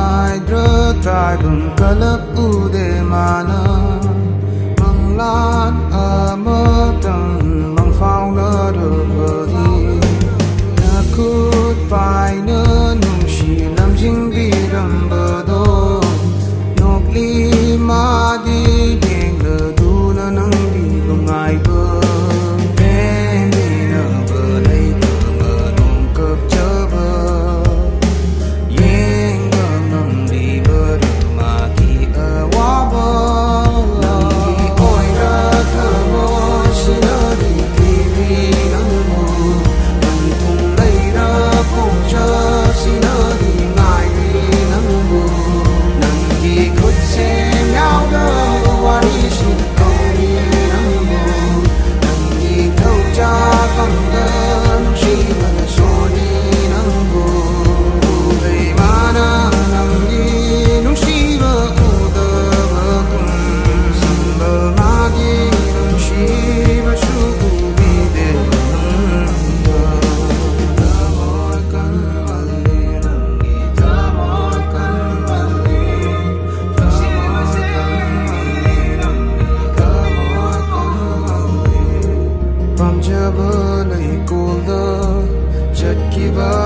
Naidra taibum kalap ude mana Manglan amatang mang phao na rơi Nakut pai na nung shi lam jing bi ram bờ đô Nọc li ma đi yeng lơ du na nang bi lung ai bờ Em đi na bờ lấy bờ mờ nung cập chơ bờ Yeng bờ nung đi bờ rư ma ki ở wa bờ Nang ki oi ra thơ mơ shi na đi ki vi nang mù Nang tung lấy ra cùng chơ shi na đi ngài đi nang mù Nang ki khut xem nhau đơ wa đi shi câu đi nang mù Nang ki thâu cha phăng đơn shi mà so đi nang mù Về ma nang đi nung shi bờ u tơ bờ cùng Sang bờ ma đi nung shi bờ su u bi đê nung bờ Ta mỏi căn văn đi nang đi Ta mỏi căn văn đi Ta mỏi căn văn đi nang đi Ta mỏi căn văn đi Pam cha bờ lấy cô lơ Chật kỳ bờ